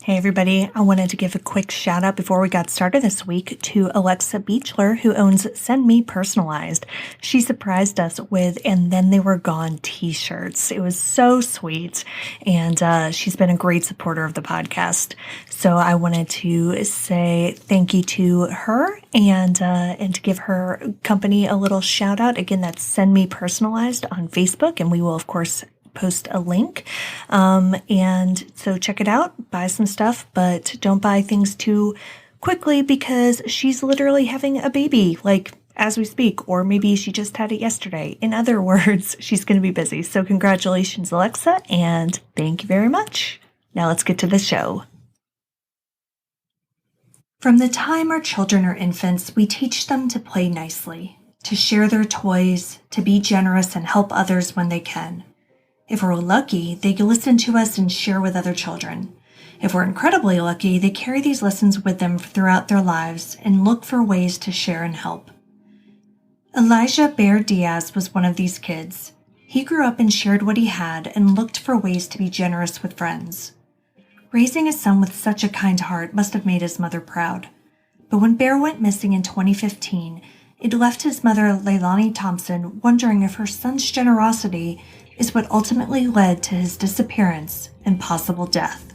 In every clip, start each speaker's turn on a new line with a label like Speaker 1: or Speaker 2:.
Speaker 1: Hey everybody, I wanted to give a quick shout out before we got started this week to Alexa Beechler, who owns Send Me Personalized. She surprised us with "And Then They Were Gone" t-shirts. It was so sweet, and she's been a great supporter of the podcast. So I wanted to say thank you to her and to give her company a little shout out. Again, that's Send Me Personalized on Facebook, and we will of course post a link. And so check it out, buy some stuff, but don't buy things too quickly because she's literally having a baby, like as we speak, or maybe she just had it yesterday. In other words, she's going to be busy. So congratulations, Alexa, and thank you very much. Now let's get to the show. From the time our children are infants, we teach them to play nicely, to share their toys, to be generous and help others when they can. If we're lucky, they listen to us and share with other children. If we're incredibly lucky, they carry these lessons with them throughout their lives and look for ways to share and help. Elijah Bear Diaz was one of these kids. He grew up and shared what he had and looked for ways to be generous with friends. Raising a son with such a kind heart must have made his mother proud. But when Bear went missing in 2015, it left his mother, Leilani Thompson, wondering if her son's generosity is what ultimately led to his disappearance and possible death.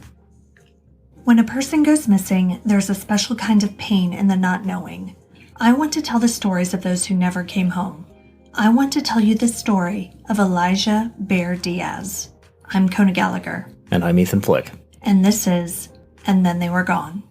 Speaker 1: When a person goes missing, there's a special kind of pain in the not knowing. I want to tell the stories of those who never came home. I want to tell you the story of Elijah Bear Diaz. I'm Kona Gallagher.
Speaker 2: And I'm Ethan Flick.
Speaker 1: And this is And Then They Were Gone.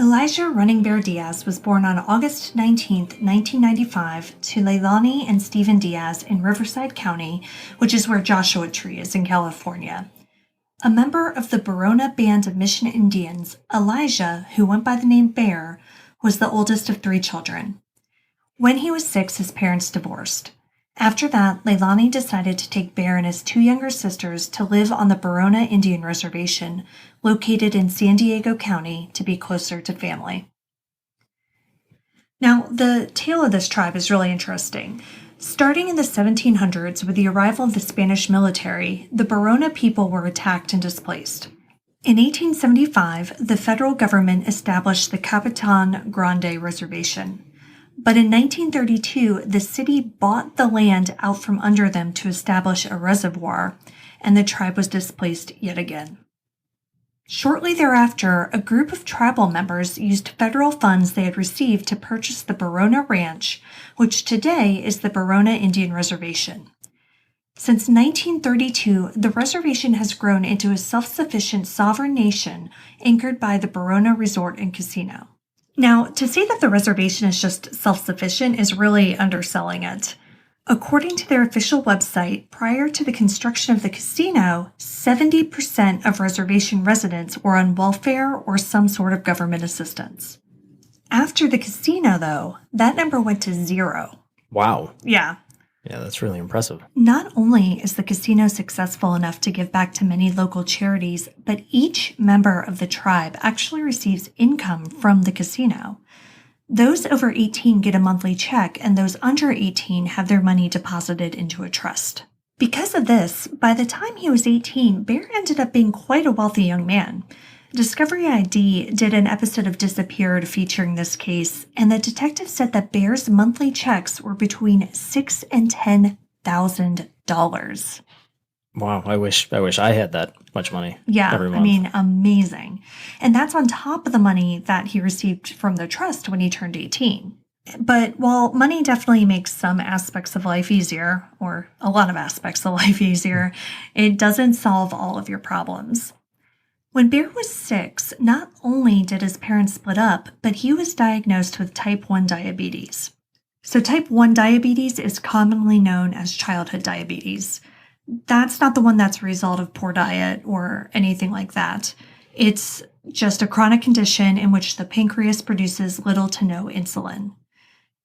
Speaker 1: Elijah Running Bear Diaz was born on August 19, 1995, to Leilani and Stephen Diaz in Riverside County, which is where Joshua Tree is in California. A member of the Barona Band of Mission Indians, Elijah, who went by the name Bear, was the oldest of 3 children. When he was 6, his parents divorced. After that, Leilani decided to take Bear and his 2 younger sisters to live on the Barona Indian Reservation, located in San Diego County, to be closer to family. Now, the tale of this tribe is really interesting. Starting in the 1700s with the arrival of the Spanish military, the Barona people were attacked and displaced. In 1875, the federal government established the Capitan Grande Reservation. But in 1932, the city bought the land out from under them to establish a reservoir, and the tribe was displaced yet again. Shortly thereafter, a group of tribal members used federal funds they had received to purchase the Barona Ranch, which today is the Barona Indian Reservation. Since 1932, the reservation has grown into a self-sufficient sovereign nation anchored by the Barona Resort and Casino. Now, to say that the reservation is just self-sufficient is really underselling it. According to their official website, prior to the construction of the casino, 70% of reservation residents were on welfare or some sort of government assistance. After the casino, though, that number went to 0.
Speaker 2: Wow.
Speaker 1: Yeah.
Speaker 2: Yeah, that's really impressive.
Speaker 1: Not only is the casino successful enough to give back to many local charities, but each member of the tribe actually receives income from the casino. Those over 18 get a monthly check, and those under 18 have their money deposited into a trust. Because of this, by the time he was 18, Bear ended up being quite a wealthy young man. Discovery ID did an episode of Disappeared featuring this case, and the detective said that Bear's monthly checks were between $6,000 and $10,000.
Speaker 2: Wow, I wish I had that much money.
Speaker 1: Yeah,
Speaker 2: every month.
Speaker 1: I mean, amazing. And that's on top of the money that he received from the trust when he turned 18. But while money definitely makes some aspects of life easier, or a lot of aspects of life easier, it doesn't solve all of your problems. When Bear was 6, not only did his parents split up, but he was diagnosed with type 1 diabetes. So type 1 diabetes is commonly known as childhood diabetes. That's not the one that's a result of poor diet or anything like that. It's just a chronic condition in which the pancreas produces little to no insulin.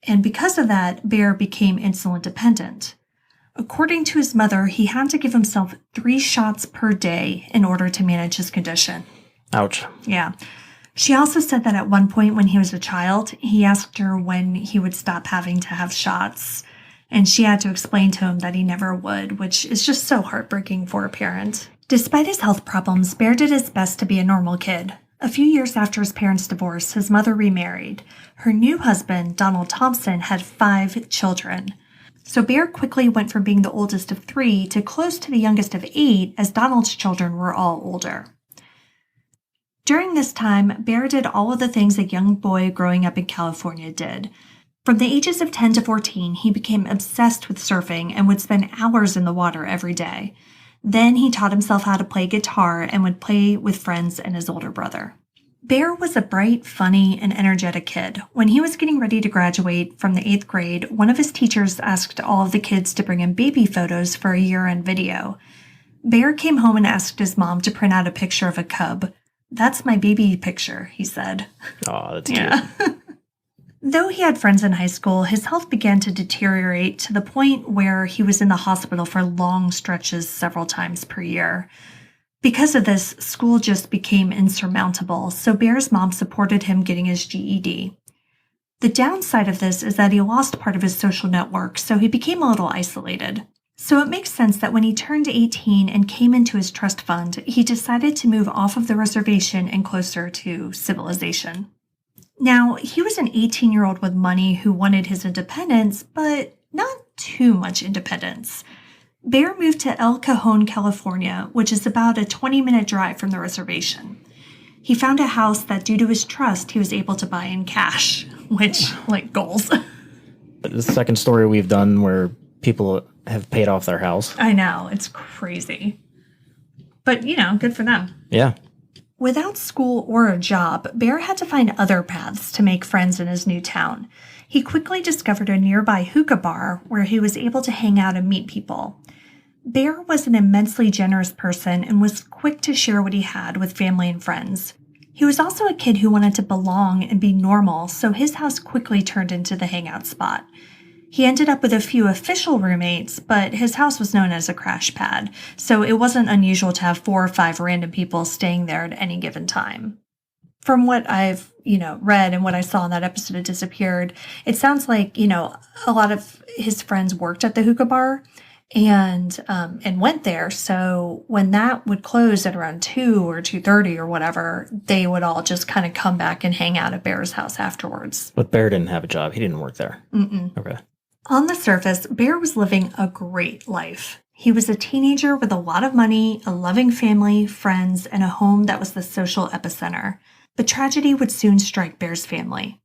Speaker 1: And because of that, Bear became insulin dependent. According to his mother, he had to give himself 3 shots per day in order to manage his condition.
Speaker 2: Ouch.
Speaker 1: Yeah. She also said that at one point when he was a child, he asked her when he would stop having to have shots, and she had to explain to him that he never would, which is just so heartbreaking for a parent. Despite his health problems, Bear did his best to be a normal kid. A few years after his parents' divorce, his mother remarried. Her new husband, Donald Thompson, had 5 children. So Bear quickly went from being the oldest of 3 to close to the youngest of 8, as Donald's children were all older. During this time, Bear did all of the things a young boy growing up in California did. From the ages of 10 to 14, he became obsessed with surfing and would spend hours in the water every day. Then he taught himself how to play guitar and would play with friends and his older brother. Bear was a bright, funny, and energetic kid. When he was getting ready to graduate from the 8th grade, one of his teachers asked all of the kids to bring him baby photos for a year-end video. Bear came home and asked his mom to print out a picture of a cub. "That's my baby picture," he said.
Speaker 2: Oh, that's cute.
Speaker 1: Though he had friends in high school, his health began to deteriorate to the point where he was in the hospital for long stretches several times per year. Because of this, school just became insurmountable, so Bear's mom supported him getting his GED. The downside of this is that he lost part of his social network, so he became a little isolated. So it makes sense that when he turned 18 and came into his trust fund, he decided to move off of the reservation and closer to civilization. Now, he was an 18-year-old with money who wanted his independence, but not too much independence. Bear moved to El Cajon, California, which is about a 20-minute drive from the reservation. He found a house that, due to his trust, he was able to buy in cash, which, like, goals.
Speaker 2: The second story we've done where people have paid off their house.
Speaker 1: I know, it's crazy. But, good for them.
Speaker 2: Yeah.
Speaker 1: Without school or a job, Bear had to find other paths to make friends in his new town. He quickly discovered a nearby hookah bar where he was able to hang out and meet people. Bear was an immensely generous person and was quick to share what he had with family and friends. He was also a kid who wanted to belong and be normal, so his house quickly turned into the hangout spot. He ended up with a few official roommates, but his house was known as a crash pad, so it wasn't unusual to have 4 or 5 random people staying there at any given time. From what I've, read and what I saw in that episode of Disappeared, it sounds like, a lot of his friends worked at the hookah bar and went there. So when that would close at around 2 or 2:30 or whatever, they would all just kind of come back and hang out at Bear's house afterwards.
Speaker 2: But Bear didn't have a job. He didn't work there.
Speaker 1: Mm-mm.
Speaker 2: Okay.
Speaker 1: On the surface, Bear was living a great life. He was a teenager with a lot of money, a loving family, friends, and a home that was the social epicenter. But tragedy would soon strike Bear's family.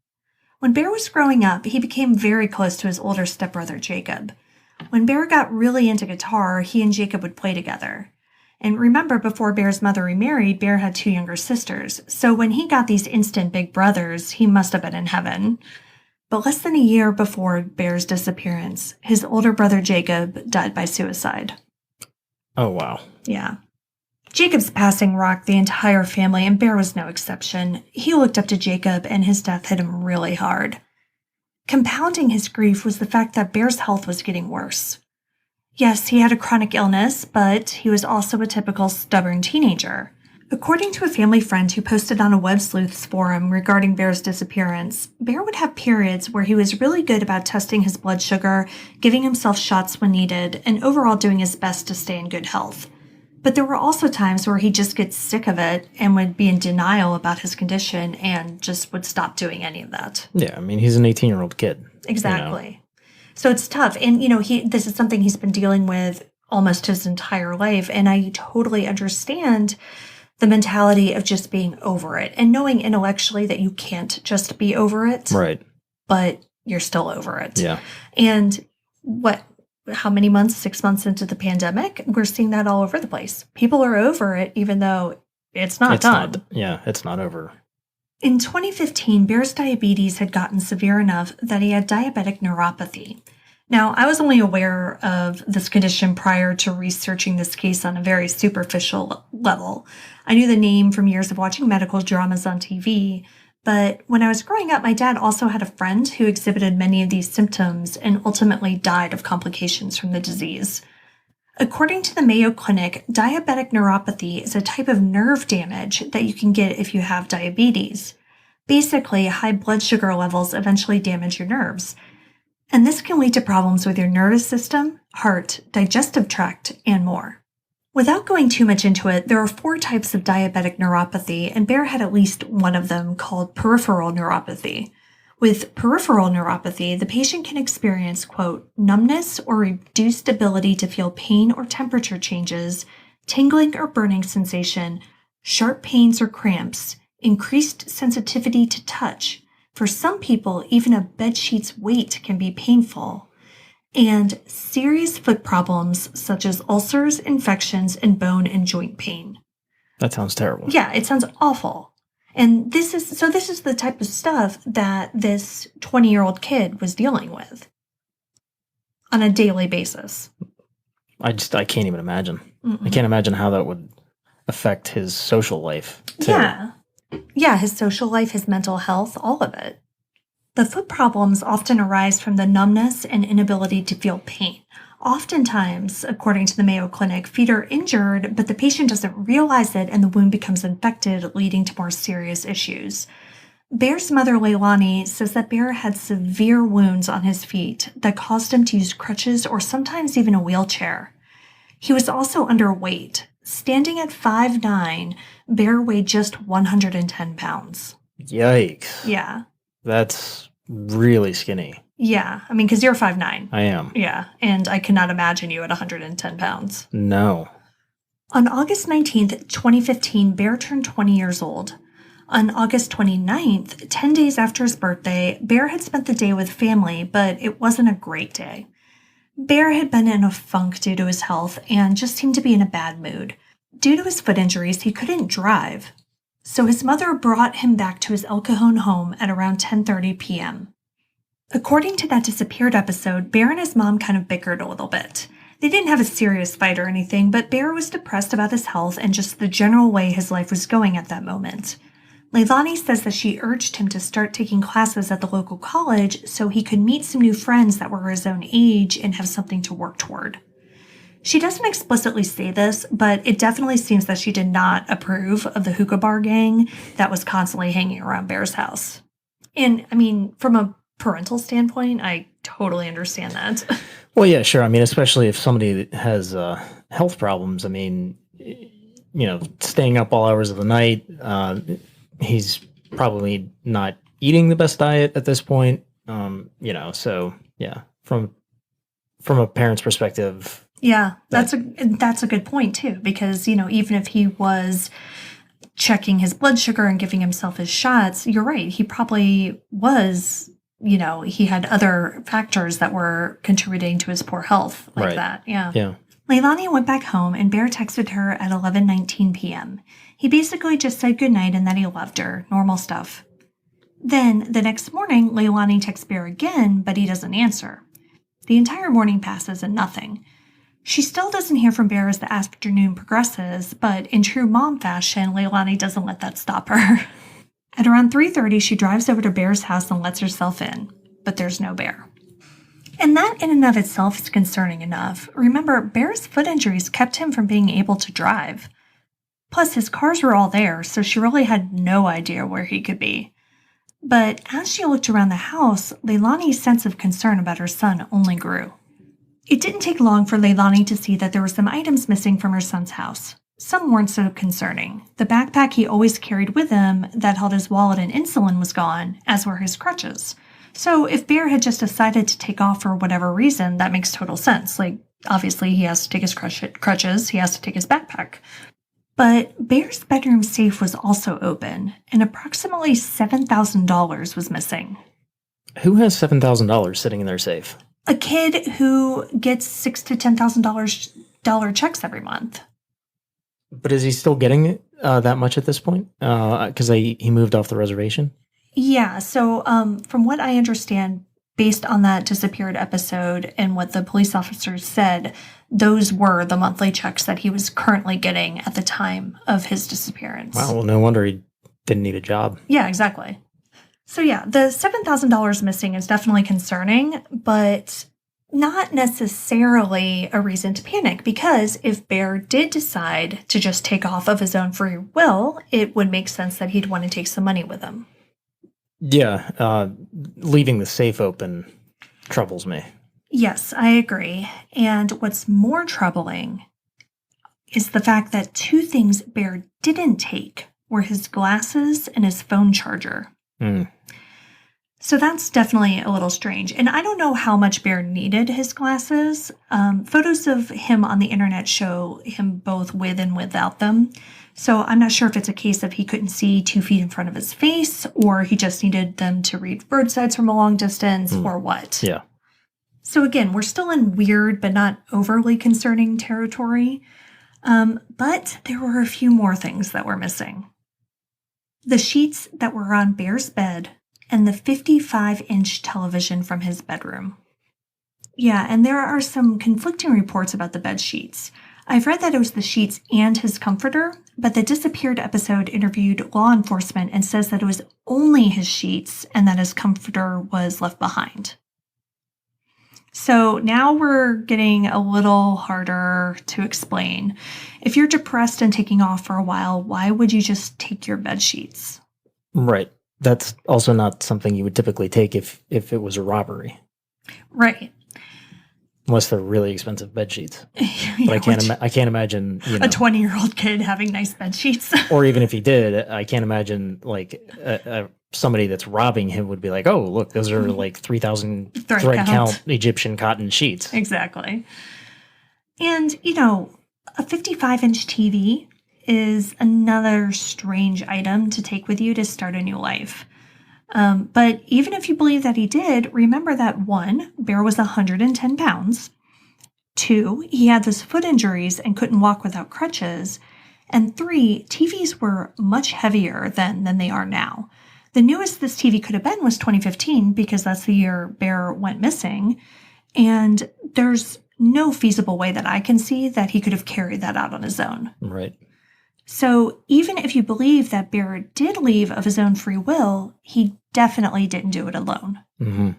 Speaker 1: When Bear was growing up, he became very close to his older stepbrother, Jacob. When Bear got really into guitar, he and Jacob would play together. And remember, before Bear's mother remarried, Bear had 2 younger sisters. So when he got these instant big brothers, he must have been in heaven. But less than a year before Bear's disappearance, his older brother Jacob died by suicide.
Speaker 2: Oh, wow.
Speaker 1: Yeah. Jacob's passing rocked the entire family, and Bear was no exception. He looked up to Jacob, and his death hit him really hard. Compounding his grief was the fact that Bear's health was getting worse. Yes, he had a chronic illness, but he was also a typical stubborn teenager. According to a family friend who posted on a Web Sleuths forum regarding Bear's disappearance, Bear would have periods where he was really good about testing his blood sugar, giving himself shots when needed, and overall doing his best to stay in good health. But there were also times where he'd just get sick of it and would be in denial about his condition and just would stop doing any of that.
Speaker 2: Yeah, I mean, he's an 18-year-old kid.
Speaker 1: Exactly. So it's tough. And, this is something he's been dealing with almost his entire life. And I totally understand the mentality of just being over it and knowing intellectually that you can't just be over it.
Speaker 2: Right.
Speaker 1: But you're still over it.
Speaker 2: Yeah.
Speaker 1: And how many months, 6 months into the pandemic, we're seeing that all over the place. People are over it, even though it's not done.
Speaker 2: It's not over.
Speaker 1: In 2015, Bear's diabetes had gotten severe enough that he had diabetic neuropathy. Now, I was only aware of this condition prior to researching this case on a very superficial level. I knew the name from years of watching medical dramas on TV, But when I was growing up, my dad also had a friend who exhibited many of these symptoms and ultimately died of complications from the disease. According to the Mayo Clinic, diabetic neuropathy is a type of nerve damage that you can get if you have diabetes. Basically, high blood sugar levels eventually damage your nerves. And this can lead to problems with your nervous system, heart, digestive tract, and more. Without going too much into it, there are 4 types of diabetic neuropathy, and Bear had at least one of them called peripheral neuropathy. With peripheral neuropathy, the patient can experience, quote, numbness or reduced ability to feel pain or temperature changes, tingling or burning sensation, sharp pains or cramps, increased sensitivity to touch. For some people, even a bedsheet's weight can be painful. And serious foot problems such as ulcers, infections, and bone and joint pain.
Speaker 2: That sounds terrible.
Speaker 1: Yeah, it sounds awful. And this is the type of stuff that this 20-year-old kid was dealing with on a daily basis.
Speaker 2: I can't even imagine.
Speaker 1: Mm-mm.
Speaker 2: I can't imagine how that would affect his social life, too.
Speaker 1: Yeah, his social life, his mental health, all of it. The foot problems often arise from the numbness and inability to feel pain. Oftentimes, according to the Mayo Clinic, feet are injured, but the patient doesn't realize it and the wound becomes infected, leading to more serious issues. Bear's mother, Leilani, says that Bear had severe wounds on his feet that caused him to use crutches or sometimes even a wheelchair. He was also underweight. Standing at 5'9", Bear weighed just 110 pounds.
Speaker 2: Yikes.
Speaker 1: Yeah.
Speaker 2: That's really skinny.
Speaker 1: Yeah. I mean, because you're 5'9".
Speaker 2: I am.
Speaker 1: Yeah. And I cannot imagine you at 110 pounds.
Speaker 2: No.
Speaker 1: On August 19th, 2015, Bear turned 20 years old. On August 29th, 10 days after his birthday, Bear had spent the day with family, but it wasn't a great day. Bear had been in a funk due to his health and just seemed to be in a bad mood. Due to his foot injuries, he couldn't drive. So his mother brought him back to his El Cajon home at around 10:30 p.m. According to that disappeared episode, Bear and his mom kind of bickered a little bit. They didn't have a serious fight or anything, but Bear was depressed about his health and just the general way his life was going at that moment. Leilani says that she urged him to start taking classes at the local college so he could meet some new friends that were his own age and have something to work toward. She doesn't explicitly say this, but it definitely seems that she did not approve of the hookah bar gang that was constantly hanging around Bear's house. And, I mean, from a parental standpoint, I totally understand that.
Speaker 2: Well, yeah, sure. I mean, especially if somebody has health problems. I mean, staying up all hours of the night, he's probably not eating the best diet at this point. So, yeah, from a parent's perspective.
Speaker 1: Yeah, that's a good point too, because, even if he was checking his blood sugar and giving himself his shots, you're right. He probably was, he had other factors that were contributing to his poor health like that. Yeah.
Speaker 2: Yeah.
Speaker 1: Leilani went back home and Bear texted her at 11:19 p.m. He basically just said goodnight and that he loved her. Normal stuff. Then, the next morning, Leilani texts Bear again, but he doesn't answer. The entire morning passes and nothing. She still doesn't hear from Bear as the afternoon progresses, but in true mom fashion, Leilani doesn't let that stop her. At around 3:30, she drives over to Bear's house and lets herself in, but there's no Bear. And that in and of itself is concerning enough. Remember, Bear's foot injuries kept him from being able to drive. Plus, his cars were all there, so she really had no idea where he could be. But as she looked around the house, Leilani's sense of concern about her son only grew. It didn't take long for Leilani to see that there were some items missing from her son's house. Some weren't so concerning. The backpack he always carried with him that held his wallet and insulin was gone, as were his crutches. So if Bear had just decided to take off for whatever reason, that makes total sense. Obviously, he has to take his crutches, he has to take his backpack. But Bear's bedroom safe was also open, and approximately $7,000 was missing.
Speaker 2: Who has $7,000 sitting in their safe?
Speaker 1: A kid who gets $6,000 to $10,000 checks every month.
Speaker 2: But is he still getting that much at this point? Because he moved off the reservation?
Speaker 1: Yeah, so from what I understand, based on that disappeared episode and what the police officers said, those were the monthly checks that he was currently getting at the time of his disappearance.
Speaker 2: Wow, well, no wonder he didn't need a job.
Speaker 1: Yeah, exactly. So yeah, the $7,000 missing is definitely concerning, but not necessarily a reason to panic, because if Bear did decide to just take off of his own free will, it would make sense that he'd want to take some money with him.
Speaker 2: Yeah, leaving the safe open troubles me.
Speaker 1: Yes, I agree. And what's more troubling is the fact that two things Bear didn't take were his glasses and his phone charger.
Speaker 2: Mm.
Speaker 1: So that's definitely a little strange. And I don't know how much Bear needed his glasses. Photos of him on the internet show him both with and without them. So I'm not sure if it's a case of he couldn't see 2 feet in front of his face, or he just needed them to read road signs from a long distance, or what.
Speaker 2: Yeah.
Speaker 1: So again, we're still in weird but not overly concerning territory. But there were a few more things that were missing. The sheets that were on Bear's bed and the 55-inch television from his bedroom. Yeah, and there are some conflicting reports about the bed sheets. I've read that it was the sheets and his comforter, but the Disappeared episode interviewed law enforcement and says that it was only his sheets and that his comforter was left behind. So now we're getting a little harder to explain. If you're depressed and taking off for a while, why would you just take your bed sheets?
Speaker 2: Right. That's also not something you would typically take if it was a robbery.
Speaker 1: Right.
Speaker 2: Unless they're really expensive bed sheets.
Speaker 1: Yeah,
Speaker 2: But I can't imagine,
Speaker 1: a 20-year-old kid having nice bed sheets.
Speaker 2: Or even if he did, I can't imagine like somebody that's robbing him would be like, "Oh, look, those are like 3,000 thread count Egyptian cotton sheets."
Speaker 1: Exactly. And, a 55-inch TV is another strange item to take with you to start a new life. But even if you believe that he did, remember that 1, Bear was 110 pounds. 2, he had those foot injuries and couldn't walk without crutches. And 3, TVs were much heavier then than they are now. The newest this TV could have been was 2015, because that's the year Bear went missing. And there's no feasible way that I can see that he could have carried that out on his own.
Speaker 2: Right.
Speaker 1: So even if you believe that Bear did leave of his own free will, he definitely didn't do it alone.
Speaker 2: Mm-hmm.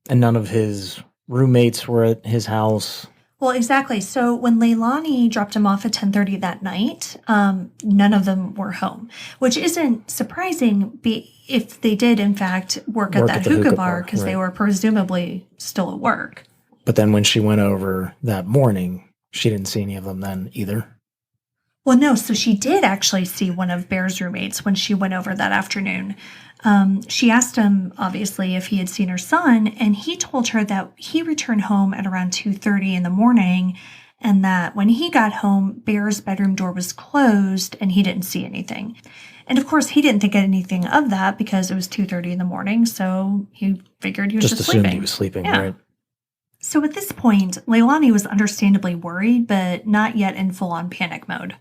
Speaker 2: And none of his roommates were at his house.
Speaker 1: Well, exactly. So when Leilani dropped him off at 10:30 that night, none of them were home, which isn't surprising if they did, in fact, work at that hookah bar, because they were presumably still at work.
Speaker 2: But then when she went over that morning, she didn't see any of them then either.
Speaker 1: Well, no. So she did actually see one of Bear's roommates when she went over that afternoon. She asked him, obviously, if he had seen her son, and he told her that he returned home at around 2:30 in the morning, and that when he got home, Bear's bedroom door was closed and he didn't see anything. And of course, he didn't think anything of that because it was 2:30 in the morning, so he figured he was just sleeping.
Speaker 2: Assumed he was sleeping,
Speaker 1: yeah.
Speaker 2: Right?
Speaker 1: So at this point, Leilani was understandably worried, but not yet in full-on panic mode.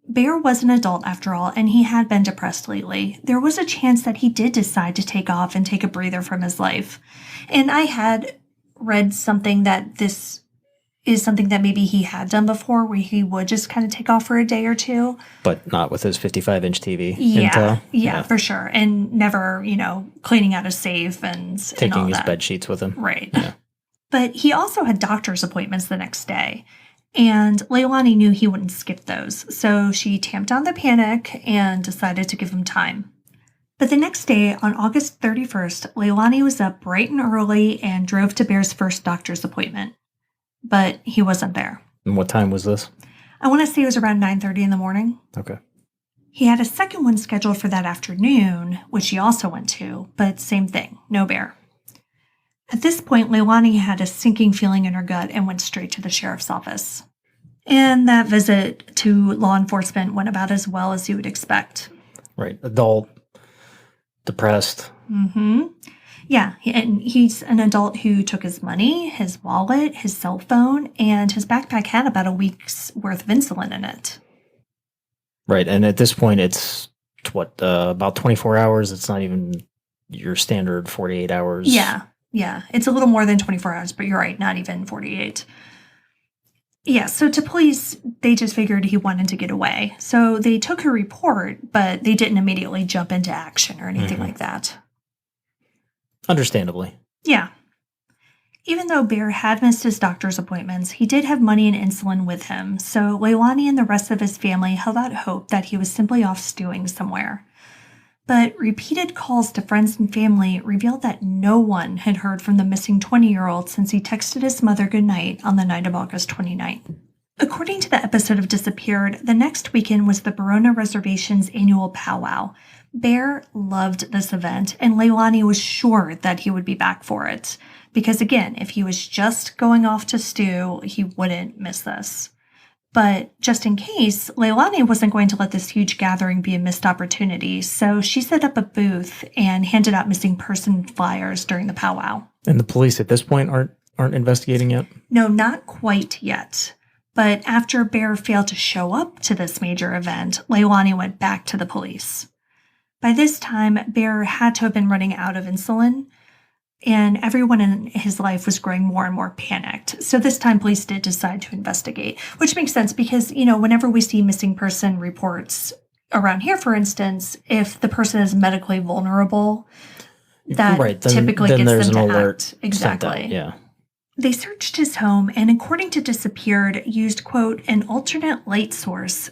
Speaker 1: Bear was an adult after all, and he had been depressed lately. There was a chance that he did decide to take off and take a breather from his life. And I had read something that this is something that maybe he had done before, where he would just kind of take off for a day or two.
Speaker 2: But not with his 55-inch TV.
Speaker 1: Yeah, for sure. And never, cleaning out his safe and
Speaker 2: taking
Speaker 1: all
Speaker 2: his
Speaker 1: that.
Speaker 2: bed sheets with him.
Speaker 1: Right.
Speaker 2: Yeah.
Speaker 1: But he also had doctor's appointments the next day. And Leilani knew he wouldn't skip those, so she tamped down the panic and decided to give him time. But the next day, on August 31st, Leilani was up bright and early and drove to Bear's first doctor's appointment. But he wasn't there.
Speaker 2: And what time was this?
Speaker 1: I want to say it was around 9:30 in the morning.
Speaker 2: Okay.
Speaker 1: He had a second one scheduled for that afternoon, which he also went to, but same thing, no Bear. At this point, Leilani had a sinking feeling in her gut and went straight to the sheriff's office. And that visit to law enforcement went about as well as you would expect.
Speaker 2: Right. Adult, depressed.
Speaker 1: Mm-hmm. Yeah, and he's an adult who took his money, his wallet, his cell phone, and his backpack had about a week's worth of insulin in it.
Speaker 2: Right, and at this point, it's, about 24 hours? It's not even your standard 48 hours.
Speaker 1: Yeah, it's a little more than 24 hours, but you're right, not even 48. Yeah, so to police, they just figured he wanted to get away. So they took a report, but they didn't immediately jump into action or anything like that.
Speaker 2: Understandably.
Speaker 1: Yeah. Even though Bear had missed his doctor's appointments, he did have money and insulin with him, so Leilani and the rest of his family held out hope that he was simply off stewing somewhere. But repeated calls to friends and family revealed that no one had heard from the missing 20-year-old since he texted his mother goodnight on the night of August 29th. According to the episode of Disappeared, the next weekend was the Barona Reservation's annual powwow. Bear loved this event, and Leilani was sure that he would be back for it. Because again, if he was just going off to stew, he wouldn't miss this. But just in case, Leilani wasn't going to let this huge gathering be a missed opportunity, so she set up a booth and handed out missing person flyers during the powwow.
Speaker 2: And the police at this point aren't investigating yet?
Speaker 1: No, not quite yet. But after Bear failed to show up to this major event, Leilani went back to the police. By this time, Bear had to have been running out of insulin, and everyone in his life was growing more and more panicked. So this time, police did decide to investigate, which makes sense because, whenever we see missing person reports around here, for instance, if the person is medically vulnerable, that typically gets them to act. Exactly.
Speaker 2: Yeah.
Speaker 1: They searched his home and, according to Disappeared, used, quote, an alternate light source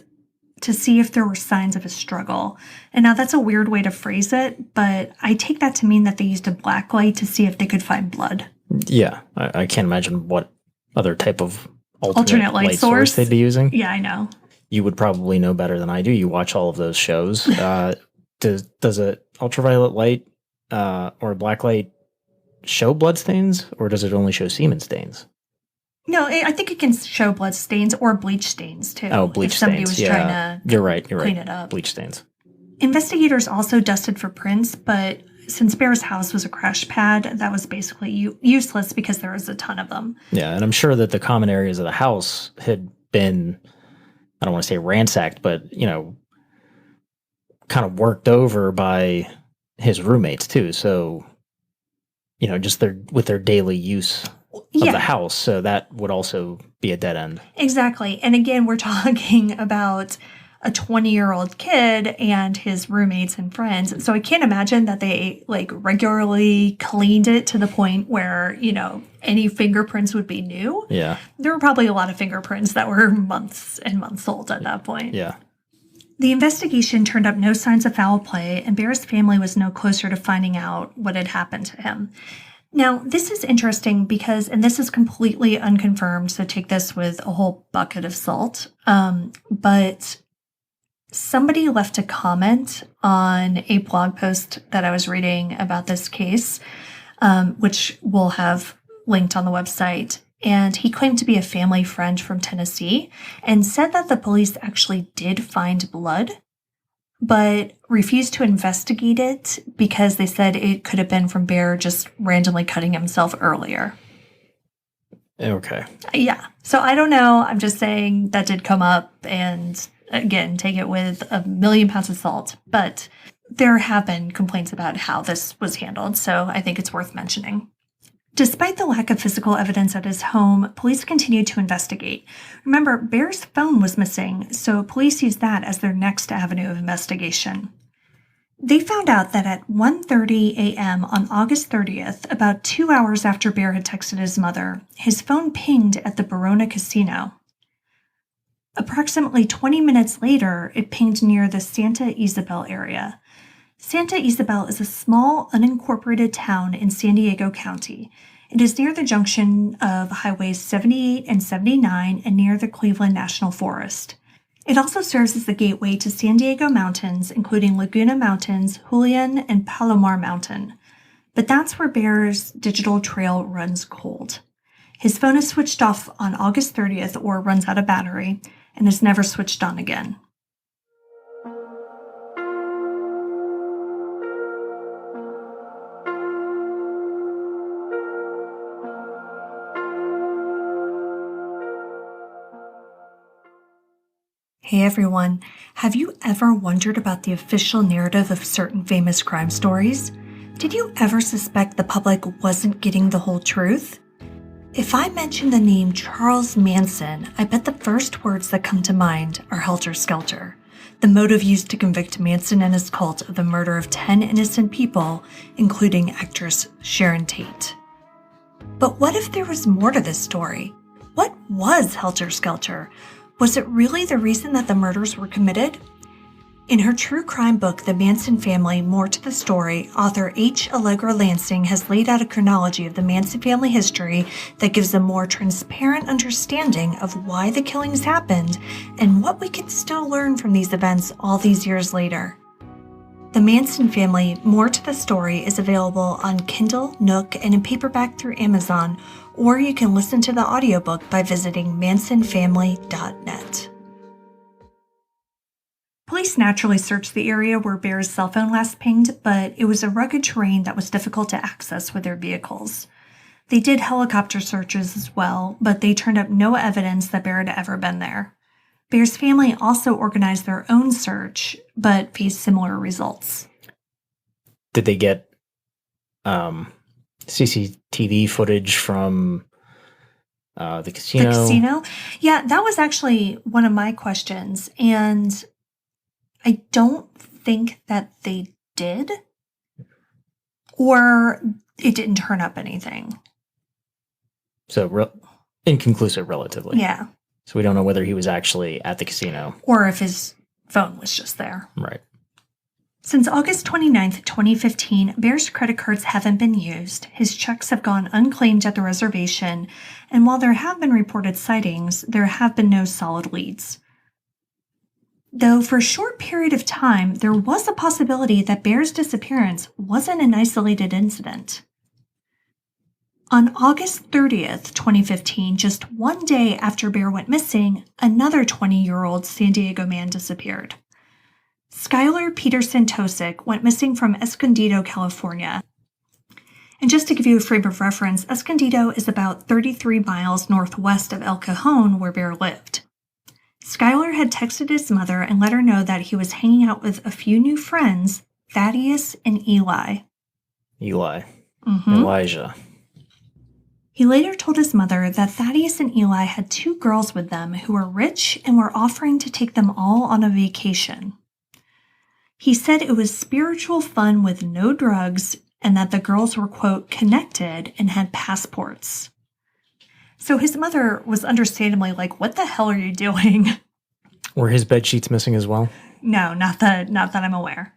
Speaker 1: to see if there were signs of a struggle. And now that's a weird way to phrase it, but I take that to mean that they used a black light to see if they could find blood.
Speaker 2: Yeah, I can't imagine what other type of alternate light source they'd be using.
Speaker 1: Yeah, I know.
Speaker 2: You would probably know better than I do. You watch all of those shows. Does a ultraviolet light or a black light show blood stains, or does it only show semen stains?
Speaker 1: No, I think it can show blood stains or bleach stains, too.
Speaker 2: Oh, bleach
Speaker 1: if somebody
Speaker 2: stains.
Speaker 1: was trying to
Speaker 2: You're right.
Speaker 1: clean it up.
Speaker 2: Bleach stains.
Speaker 1: Investigators also dusted for prints, but since Bear's house was a crash pad, that was basically useless because there was a ton of them.
Speaker 2: Yeah, and I'm sure that the common areas of the house had been, I don't want to say ransacked, but, kind of worked over by his roommates, too. So, just with their daily use of the house. So that would also be a dead end.
Speaker 1: Exactly. And again, we're talking about a 20-year-old kid and his roommates and friends. So I can't imagine that they regularly cleaned it to the point where, any fingerprints would be new.
Speaker 2: Yeah.
Speaker 1: There were probably a lot of fingerprints that were months and months old at that point.
Speaker 2: Yeah.
Speaker 1: The investigation turned up no signs of foul play, and Bear's family was no closer to finding out what had happened to him. Now, this is interesting because, and this is completely unconfirmed, so take this with a whole bucket of salt, but somebody left a comment on a blog post that I was reading about this case, which we'll have linked on the website. And he claimed to be a family friend from Tennessee and said that the police actually did find blood, but refused to investigate it because they said it could have been from Bear just randomly cutting himself earlier.
Speaker 2: Okay.
Speaker 1: Yeah. So I don't know. I'm just saying that did come up, and again, take it with a million pounds of salt. But there have been complaints about how this was handled, so I think it's worth mentioning. Despite the lack of physical evidence at his home, police continued to investigate. Remember, Bear's phone was missing, so police used that as their next avenue of investigation. They found out that at 1:30 a.m. on August 30th, about 2 hours after Bear had texted his mother, his phone pinged at the Barona Casino. Approximately 20 minutes later, it pinged near the Santa Isabel area. Santa Isabel is a small, unincorporated town in San Diego County. It is near the junction of Highways 78 and 79 and near the Cleveland National Forest. It also serves as the gateway to San Diego mountains, including Laguna Mountains, Julian, and Palomar Mountain. But that's where Bear's digital trail runs cold. His phone is switched off on August 30th or runs out of battery and is never switched on again. Hey everyone, have you ever wondered about the official narrative of certain famous crime stories? Did you ever suspect the public wasn't getting the whole truth? If I mention the name Charles Manson, I bet the first words that come to mind are helter-skelter. the motive used to convict Manson and his cult of the murder of 10 innocent people, including actress Sharon Tate. But what if there was more to this story? What was Helter Skelter? Was it really the reason that the murders were committed? In her true crime book, The Manson Family, More to the Story, author H. Allegra Lansing has laid out a chronology of the Manson family history that gives a more transparent understanding of why the killings happened and what we can still learn from these events all these years later. The Manson Family, More to the Story is available on Kindle, Nook, and in paperback through Amazon, or you can listen to the audiobook by visiting mansonfamily.net. Police naturally searched the area where Bear's cell phone last pinged, but it was a rugged terrain that was difficult to access with their vehicles. They did helicopter searches as well, but they turned up no evidence that Bear had ever been there. Bear's family also organized their own search, but faced similar results.
Speaker 2: Did they get CCTV footage from the casino?
Speaker 1: The casino? Yeah, that was actually one of my questions, and I don't think that they did, or it didn't turn up anything.
Speaker 2: So inconclusive, relatively.
Speaker 1: Yeah.
Speaker 2: So we don't know whether he was actually at the casino.
Speaker 1: Or if his phone was just there.
Speaker 2: Right.
Speaker 1: Since August 29th, 2015, Bear's credit cards haven't been used, his checks have gone unclaimed at the reservation, and while there have been reported sightings, there have been no solid leads. Though for a short period of time, there was a possibility that Bear's disappearance wasn't an isolated incident. On August 30th, 2015, just one day after Bear went missing, another 20-year-old San Diego man disappeared. Skylar Peterson Tosick went missing from Escondido, California. And just to give you a frame of reference, Escondido is about 33 miles northwest of El Cajon, where Bear lived. Skylar had texted his mother and let her know that he was hanging out with a few new friends, Thaddeus and Eli.
Speaker 2: Elijah.
Speaker 1: He later told his mother that Thaddeus and Eli had two girls with them who were rich and were offering to take them all on a vacation. He said it was spiritual fun with no drugs and that the girls were, quote, connected and had passports. So his mother was understandably like, what the hell are you doing?
Speaker 2: Were his bed sheets missing as well?
Speaker 1: No, not that I'm aware.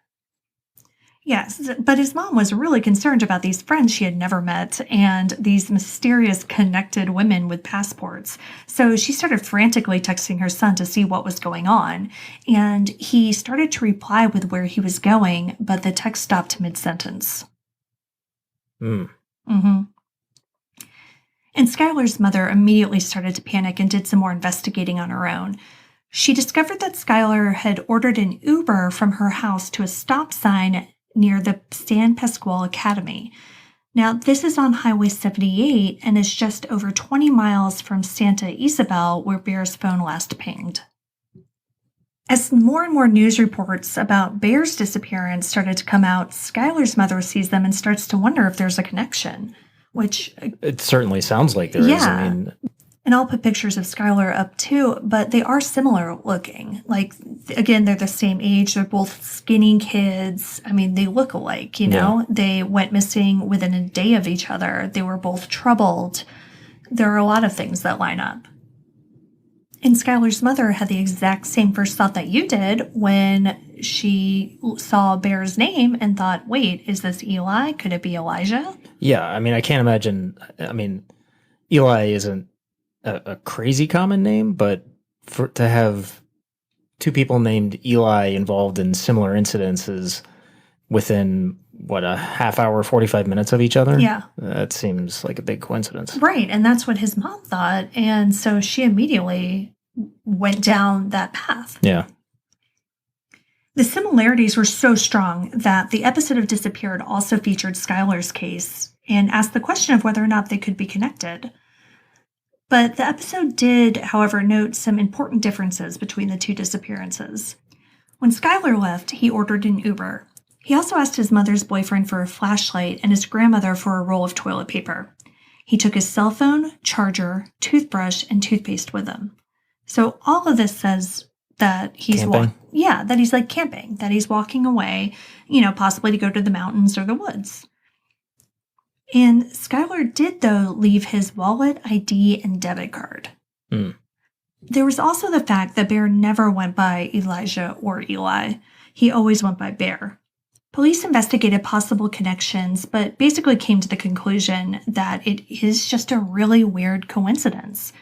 Speaker 1: Yes, but his mom was really concerned about these friends she had never met and these mysterious connected women with passports. So she started frantically texting her son to see what was going on. And he started to reply with where he was going, but the text stopped mid-sentence. And Skylar's mother immediately started to panic and did some more investigating on her own. She discovered that Skylar had ordered an Uber from her house to a stop sign near the San Pasqual Academy. Now, this is on Highway 78 and is just over 20 miles from Santa Isabel, where Bear's phone last pinged. As more and more news reports about Bear's disappearance started to come out, Skylar's mother sees them and starts to wonder if there's a connection, which...
Speaker 2: It certainly sounds like there is. I mean...
Speaker 1: And I'll put pictures of Skylar up too, but they are similar looking. Like, again, they're the same age. They're both skinny kids. I mean, they look alike, you know? Yeah. They went missing within a day of each other. They were both troubled. There are a lot of things that line up. And Skylar's mother had the exact same first thought that you did when she saw Bear's name and thought, wait, is this Eli? Could it be Elijah?
Speaker 2: Yeah, I mean, I can't imagine. I mean, Eli isn't a crazy common name, but to have two people named Eli involved in similar incidences within, a half hour, 45 minutes of each other?
Speaker 1: Yeah.
Speaker 2: That seems like a big coincidence.
Speaker 1: Right, and that's what his mom thought, and so she immediately went down that path.
Speaker 2: Yeah.
Speaker 1: The similarities were so strong that the episode of Disappeared also featured Skylar's case and asked the question of whether or not they could be connected. But the episode did, however, note some important differences between the two disappearances. When Skylar left, he ordered an Uber. He also asked his mother's boyfriend for a flashlight and his grandmother for a roll of toilet paper. He took his cell phone, charger, toothbrush, and toothpaste with him. So all of this says that he's
Speaker 2: Camping?
Speaker 1: that he's like camping, that he's walking away, possibly to go to the mountains or the woods. And Skylar did, though, leave his wallet, ID, and debit card.
Speaker 2: Hmm.
Speaker 1: There was also the fact that Bear never went by Elijah or Eli. He always went by Bear. Police investigated possible connections, but basically came to the conclusion that it is just a really weird coincidence.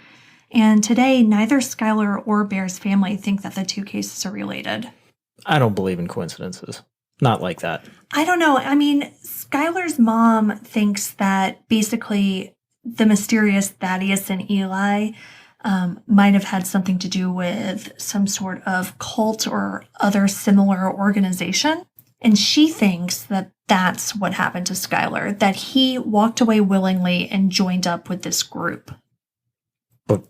Speaker 1: And today, neither Skylar or Bear's family think that the two cases are related.
Speaker 2: I don't believe in coincidences. Not like that.
Speaker 1: I don't know. I mean, Skylar's mom thinks that basically the mysterious Thaddeus and Eli might have had something to do with some sort of cult or other similar organization. And she thinks that that's what happened to Skylar, that he walked away willingly and joined up with this group.
Speaker 2: But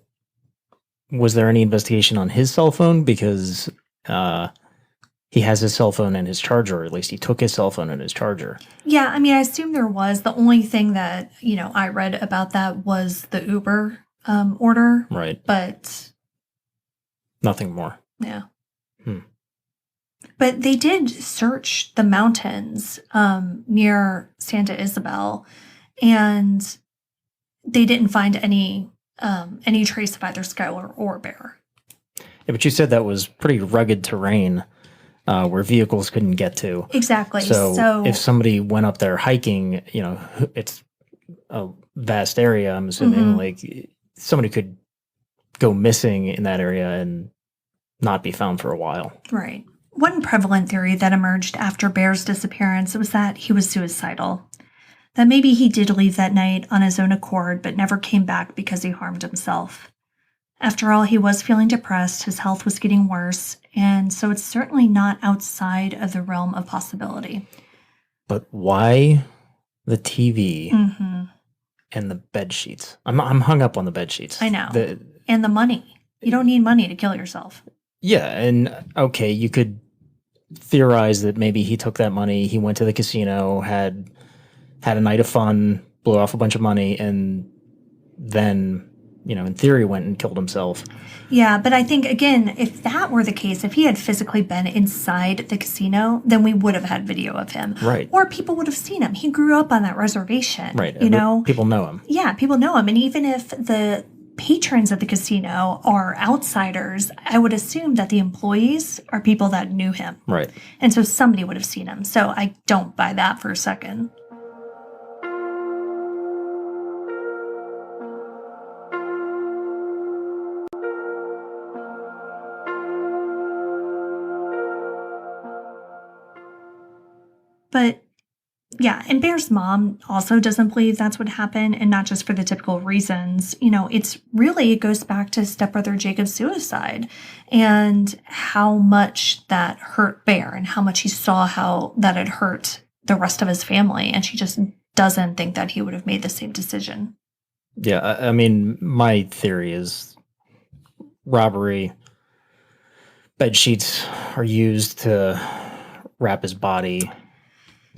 Speaker 2: was there any investigation on his cell phone? Because he has his cell phone and his charger, or at least he took his cell phone and his charger.
Speaker 1: Yeah, I mean, I assume there was. The only thing that, I read about that was the Uber order.
Speaker 2: Right.
Speaker 1: But
Speaker 2: nothing more.
Speaker 1: Yeah. But they did search the mountains near Santa Isabel, and they didn't find any trace of either Skylar or Bear.
Speaker 2: Yeah, but you said that was pretty rugged terrain where vehicles couldn't get to.
Speaker 1: Exactly.
Speaker 2: So if somebody went up there hiking, it's a vast area, I'm assuming, like somebody could go missing in that area and not be found for a while.
Speaker 1: Right. One prevalent theory that emerged after Bear's disappearance was that he was suicidal. That maybe he did leave that night on his own accord, but never came back because he harmed himself. After all, he was feeling depressed, his health was getting worse, and so it's certainly not outside of the realm of possibility.
Speaker 2: But why the TV and the bed sheets? I'm hung up on the bed sheets.
Speaker 1: I know. And the money. You don't need money to kill yourself.
Speaker 2: Yeah, and okay, you could theorize that maybe he took that money, he went to the casino, had a night of fun, blew off a bunch of money, and then, in theory went and killed himself.
Speaker 1: Yeah, but I think, again, if that were the case, if he had physically been inside the casino, then we would have had video of him.
Speaker 2: Right.
Speaker 1: Or people would have seen him. He grew up on that reservation.
Speaker 2: Right. People know him.
Speaker 1: Yeah, people know him. And even if the patrons of the casino are outsiders, I would assume that the employees are people that knew him.
Speaker 2: Right.
Speaker 1: And so somebody would have seen him. So I don't buy that for a second. But yeah, and Bear's mom also doesn't believe that's what happened, and not just for the typical reasons. It goes back to stepbrother Jacob's suicide and how much that hurt Bear and how much he saw how that had hurt the rest of his family. And she just doesn't think that he would have made the same decision.
Speaker 2: Yeah, I mean, my theory is robbery. Bed sheets are used to wrap his body.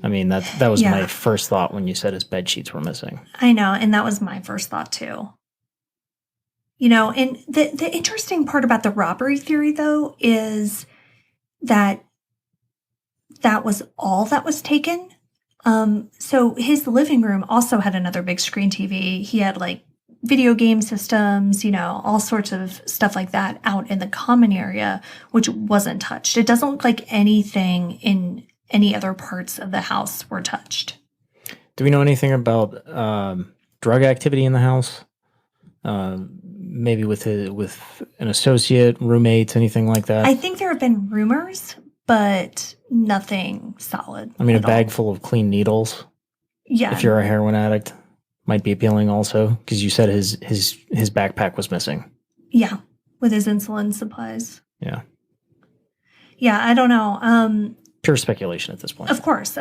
Speaker 2: I mean, that was my first thought when you said his bed sheets were missing.
Speaker 1: I know, and that was my first thought too. And the interesting part about the robbery theory, though, is that was all that was taken. So his living room also had another big screen TV. He had like video game systems, all sorts of stuff like that out in the common area, which wasn't touched. It doesn't look like anything in any other parts of the house were touched.
Speaker 2: Do we know anything about drug activity in the house? Maybe with an associate, roommates, anything like that?
Speaker 1: I think there have been rumors, but nothing solid.
Speaker 2: I mean, a bag full of clean needles.
Speaker 1: Yeah.
Speaker 2: If you're a heroin addict, might be appealing also, because you said his backpack was missing.
Speaker 1: Yeah, with his insulin supplies.
Speaker 2: Yeah.
Speaker 1: Yeah, I don't know.
Speaker 2: Pure speculation at this point.
Speaker 1: Of course.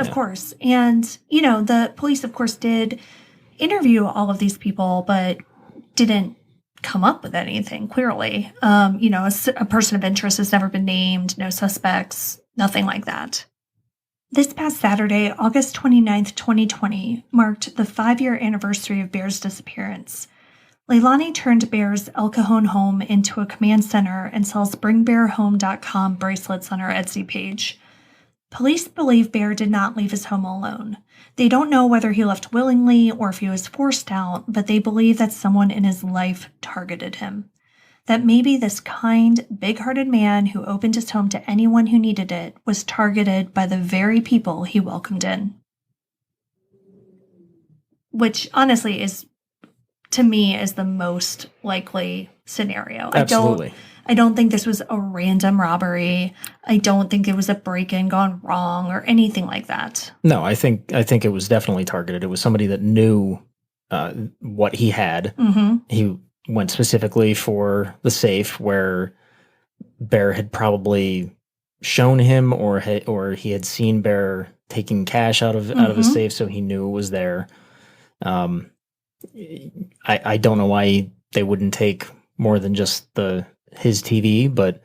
Speaker 1: And, the police, of course, did interview all of these people, but didn't come up with anything, clearly. A person of interest has never been named, no suspects, nothing like that. This past Saturday, August 29th, 2020, marked the 5-year anniversary of Bear's disappearance. Leilani turned Bear's El Cajon home into a command center and sells BringBearHome.com bracelets on her Etsy page. Police believe Bear did not leave his home alone. They don't know whether he left willingly or if he was forced out, but they believe that someone in his life targeted him. That maybe this kind, big-hearted man who opened his home to anyone who needed it was targeted by the very people he welcomed in. Which, honestly, is, to me, is the most likely scenario.
Speaker 2: Absolutely.
Speaker 1: I don't think this was a random robbery. I don't think it was a break-in gone wrong or anything like that.
Speaker 2: No, I think it was definitely targeted. It was somebody that knew what he had.
Speaker 1: Mm-hmm.
Speaker 2: He went specifically for the safe where Bear had probably shown him or he had seen Bear taking cash out of his safe, so he knew it was there. I don't know why they wouldn't take more than just his TV, but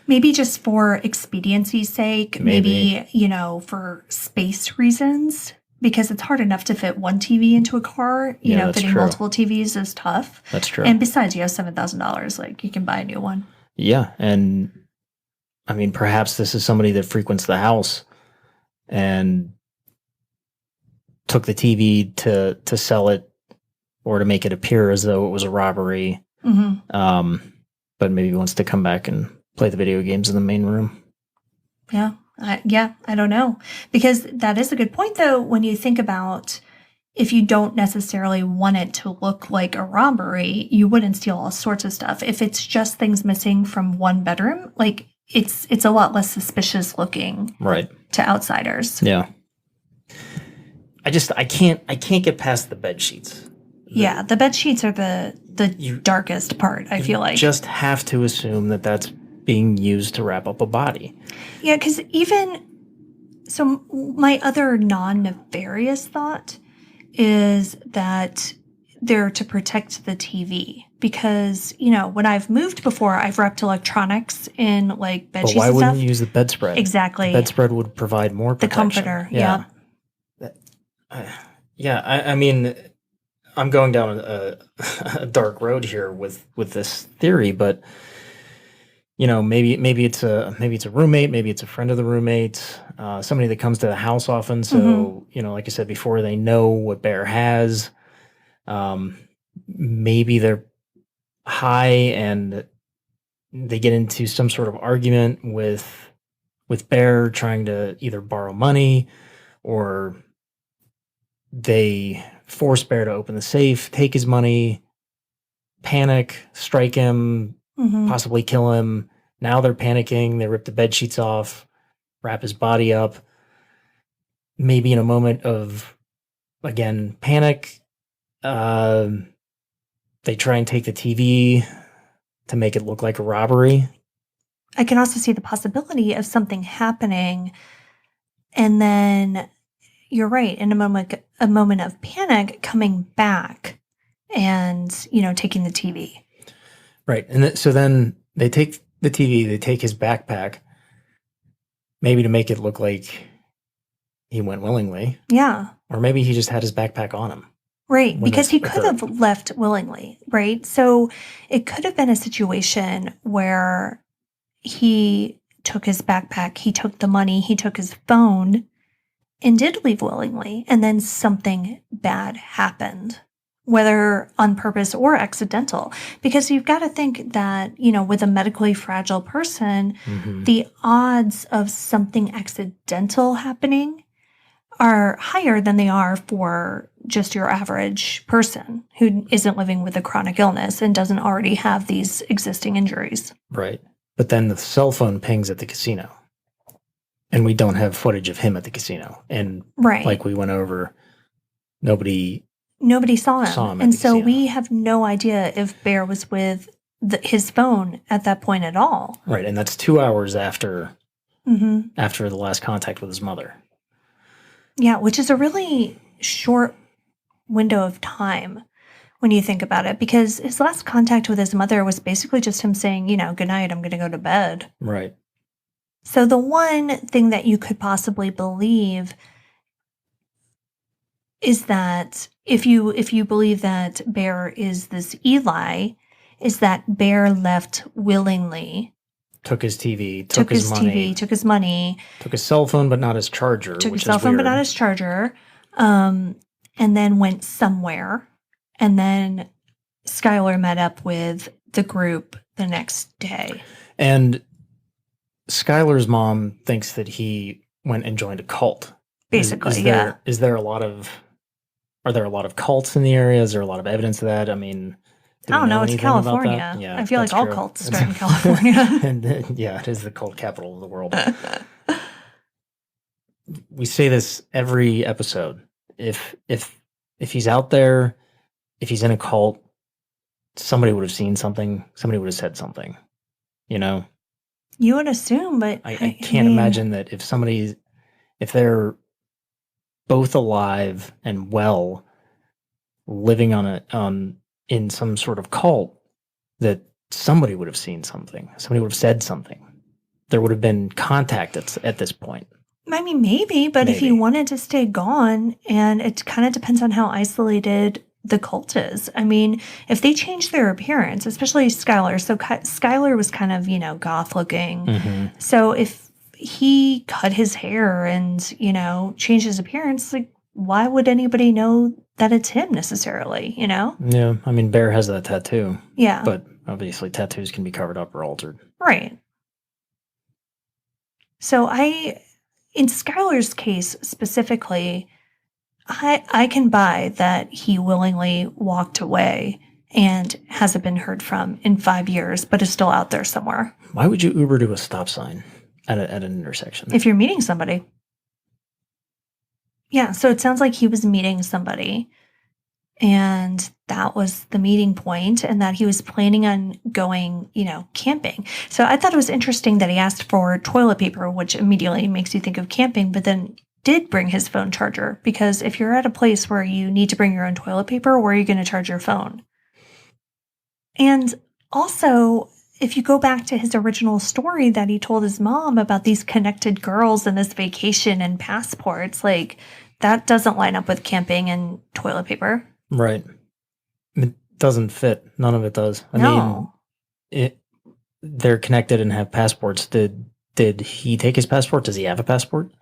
Speaker 1: maybe just for expediency's sake, maybe for space reasons, because it's hard enough to fit one TV into a car. Fitting multiple TVs is tough.
Speaker 2: That's true.
Speaker 1: And besides, you have $7,000. Like, you can buy a new one.
Speaker 2: Yeah, and I mean, perhaps this is somebody that frequents the house and took the TV to sell it or to make it appear as though it was a robbery.
Speaker 1: Mm-hmm.
Speaker 2: But maybe wants to come back and play the video games in the main room.
Speaker 1: Yeah. I don't know. Because that is a good point, though, when you think about if you don't necessarily want it to look like a robbery, you wouldn't steal all sorts of stuff. If it's just things missing from one bedroom, like it's a lot less suspicious looking,
Speaker 2: right,
Speaker 1: to outsiders.
Speaker 2: Yeah. I can't get past the bed sheets.
Speaker 1: Yeah, the bed sheets are the darkest part, I feel like.
Speaker 2: You just have to assume that that's being used to wrap up a body.
Speaker 1: Yeah, because so my other non-nefarious thought is that they're to protect the TV. Because, when I've moved before, I've wrapped electronics in, like, bed sheets and stuff.
Speaker 2: But why wouldn't you use the bedspread?
Speaker 1: Exactly.
Speaker 2: The bedspread would provide more protection.
Speaker 1: The comforter, yeah.
Speaker 2: I mean, I'm going down a dark road here with this theory, but maybe it's a roommate, maybe it's a friend of the roommate, somebody that comes to the house often. So like I said before, they know what Bear has. Maybe they're high and they get into some sort of argument with Bear, trying to either borrow money or they force Bear to open the safe, take his money, panic, strike him, possibly kill him. Now they're panicking. They rip the bed sheets off, wrap his body up. Maybe in a moment of, again, panic, they try and take the TV to make it look like a robbery.
Speaker 1: I can also see the possibility of something happening, and then you're right, in a moment of panic, coming back and taking the TV.
Speaker 2: Right, and so then they take the TV, they take his backpack, maybe to make it look like he went willingly.
Speaker 1: Yeah,
Speaker 2: or maybe he just had his backpack on him.
Speaker 1: Right, because he could have left willingly, right? So it could have been a situation where he took his backpack, he took the money, he took his phone, and did leave willingly, and then something bad happened, whether on purpose or accidental. Because you've got to think that, with a medically fragile person, the odds of something accidental happening are higher than they are for just your average person who isn't living with a chronic illness and doesn't already have these existing injuries.
Speaker 2: Right. But then the cell phone pings at the casino. And we don't have footage of him at the casino. And like we went over, nobody
Speaker 1: saw him. And so we have no idea if Bear was with his phone at that point at all.
Speaker 2: Right. And that's 2 hours after the last contact with his mother.
Speaker 1: Yeah, which is a really short window of time when you think about it, because his last contact with his mother was basically just him saying, good night, I'm going to go to bed.
Speaker 2: Right.
Speaker 1: So the one thing that you could possibly believe is that, if you believe that Bear is this Eli, is that Bear left willingly,
Speaker 2: Took his TV, took his money,
Speaker 1: TV, took his money,
Speaker 2: took his cell phone, but not his charger,
Speaker 1: took
Speaker 2: which
Speaker 1: his cell
Speaker 2: is
Speaker 1: phone
Speaker 2: weird.
Speaker 1: but not his charger, and then went somewhere, and then Skylar met up with the group the next day.
Speaker 2: And Skylar's mom thinks that he went and joined a cult.
Speaker 1: Basically,
Speaker 2: Are there a lot of cults in the area? Is there a lot of evidence of that? I mean,
Speaker 1: I don't know. It's California.
Speaker 2: Yeah,
Speaker 1: I feel like all
Speaker 2: true.
Speaker 1: cults start in California.
Speaker 2: And it is the cult capital of the world. We say this every episode. If he's out there, if he's in a cult, somebody would have seen something. Somebody would have said something. You know?
Speaker 1: You would assume, but
Speaker 2: I can't imagine that if they're both alive and well, living in some sort of cult, that somebody would have seen something. Somebody would have said something. There would have been contact at this point.
Speaker 1: I mean, maybe, but if he wanted to stay gone, and it kind of depends on how isolated the cult is. I mean, if they change their appearance, especially Skylar. So Skylar was kind of, goth looking.
Speaker 2: Mm-hmm.
Speaker 1: So if he cut his hair and, changed his appearance, like, why would anybody know that it's him necessarily,
Speaker 2: Yeah, I mean, Bear has that tattoo.
Speaker 1: Yeah.
Speaker 2: But obviously tattoos can be covered up or altered.
Speaker 1: Right. So in Skylar's case specifically, I can buy that he willingly walked away and hasn't been heard from in 5 years, but is still out there somewhere.
Speaker 2: Why would you Uber to a stop sign at an intersection?
Speaker 1: If you're meeting somebody. Yeah, so it sounds like he was meeting somebody, and that was the meeting point, and that he was planning on going, camping. So I thought it was interesting that he asked for toilet paper, which immediately makes you think of camping, but then did bring his phone charger, because if you're at a place where you need to bring your own toilet paper, where are you going to charge your phone? And also, if you go back to his original story that he told his mom about these connected girls and this vacation and passports, like, that doesn't line up with camping and toilet paper.
Speaker 2: Right. It doesn't fit. None of it does. I mean, they're connected and have passports. Did he take his passport? Does he have a passport?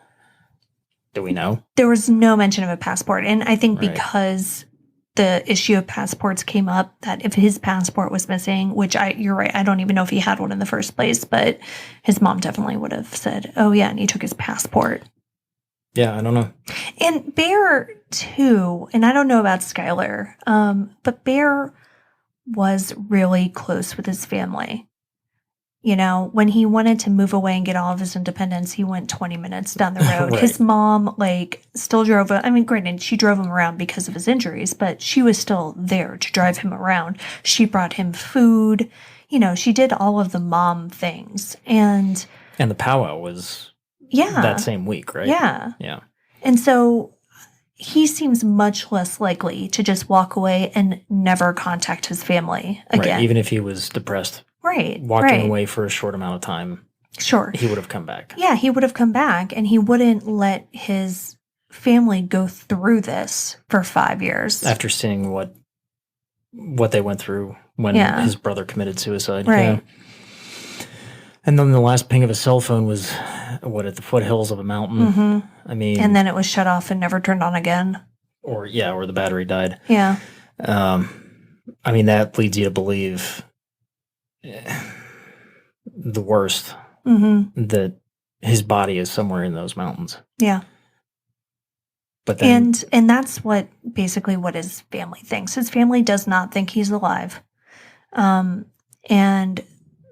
Speaker 2: Do we know?
Speaker 1: There was no mention of a passport. And I think because the issue of passports came up, that if his passport was missing, which you're right, I don't even know if he had one in the first place, but his mom definitely would have said, oh yeah, and he took his passport.
Speaker 2: Yeah, I don't know.
Speaker 1: And Bear, too, and I don't know about Skylar, but Bear was really close with his family. When he wanted to move away and get all of his independence, he went 20 minutes down the road.
Speaker 2: Right.
Speaker 1: His mom, still drove him. I mean, granted, she drove him around because of his injuries, but she was still there to drive him around. She brought him food. She did all of the mom things. And
Speaker 2: the powwow was that same week, right?
Speaker 1: Yeah.
Speaker 2: Yeah.
Speaker 1: And so he seems much less likely to just walk away and never contact his family again.
Speaker 2: Right, even if he was depressed.
Speaker 1: Right.
Speaker 2: Walking away for a short amount of time.
Speaker 1: Sure.
Speaker 2: He would have come back.
Speaker 1: Yeah, he would have come back, and he wouldn't let his family go through this for 5 years.
Speaker 2: After seeing what they went through when his brother committed suicide.
Speaker 1: Right.
Speaker 2: Yeah. And then the last ping of a cell phone was, at the foothills of a mountain.
Speaker 1: Mm-hmm.
Speaker 2: I mean...
Speaker 1: And then it was shut off and never turned on again.
Speaker 2: Or the battery died.
Speaker 1: Yeah.
Speaker 2: I mean, that leads you to believe the worst, that his body is somewhere in those mountains.
Speaker 1: Yeah.
Speaker 2: But then,
Speaker 1: and that's basically what his family thinks. His family does not think he's alive. And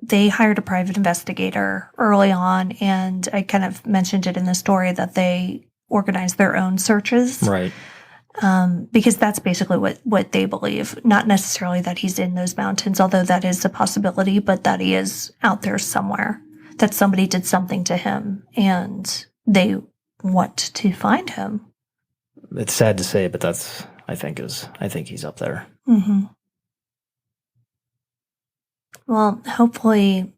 Speaker 1: they hired a private investigator early on, and I kind of mentioned it in the story that they organized their own searches.
Speaker 2: Right.
Speaker 1: Because that's basically what they believe. Not necessarily that he's in those mountains, although that is a possibility, but that he is out there somewhere, that somebody did something to him and they want to find him.
Speaker 2: It's sad to say, but I think he's up there.
Speaker 1: Mm-hmm. Well, hopefully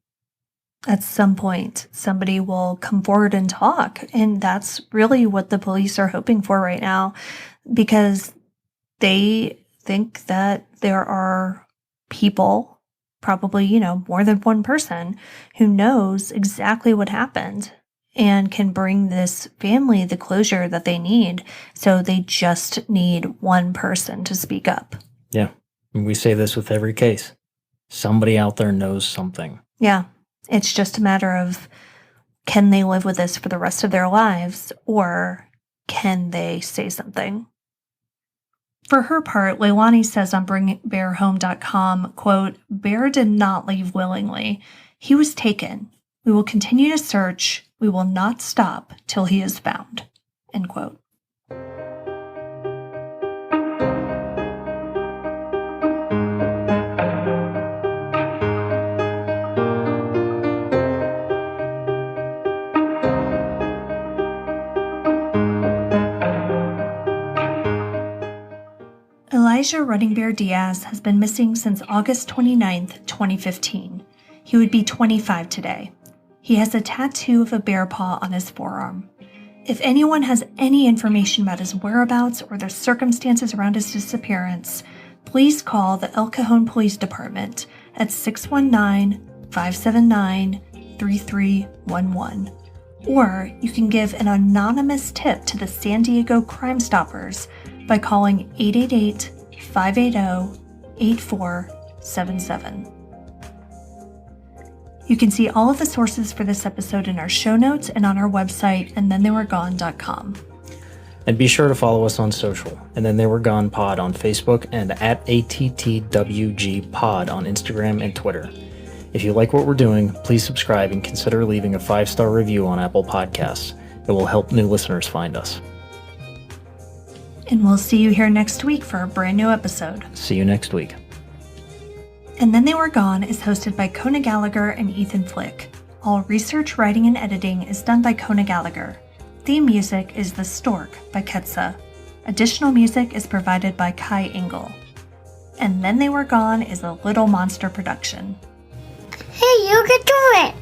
Speaker 1: at some point somebody will come forward and talk. And that's really what the police are hoping for right now, because they think that there are people, probably, more than one person, who knows exactly what happened and can bring this family the closure that they need. So they just need one person to speak up.
Speaker 2: Yeah. And we say this with every case. Somebody out there knows something.
Speaker 1: Yeah. It's just a matter of, can they live with this for the rest of their lives, or can they say something? For her part, Leilani says on BringBearHome.com, quote, "Bear did not leave willingly. He was taken. We will continue to search. We will not stop till he is found," end quote. Elijah Running Bear Diaz has been missing since August 29th, 2015. He would be 25 today. He has a tattoo of a bear paw on his forearm. If anyone has any information about his whereabouts or the circumstances around his disappearance, please call the El Cajon Police Department at 619-579-3311. Or you can give an anonymous tip to the San Diego Crime Stoppers by calling 888-580-8477. You can see all of the sources for this episode in our show notes and on our website, andthentheyweregone.com.
Speaker 2: And be sure to follow us on social, And Then They Were Gone Pod on Facebook and at ATTWG Pod on Instagram and Twitter. If you like what we're doing, please subscribe and consider leaving a 5-star review on Apple Podcasts. It will help new listeners find us.
Speaker 1: And we'll see you here next week for a brand new episode.
Speaker 2: See you next week.
Speaker 1: And Then They Were Gone is hosted by Kona Gallagher and Ethan Flick. All research, writing, and editing is done by Kona Gallagher. Theme music is The Stork by Ketsa. Additional music is provided by Kai Engel. And Then They Were Gone is a Little Monster production.
Speaker 3: Hey, you can do it!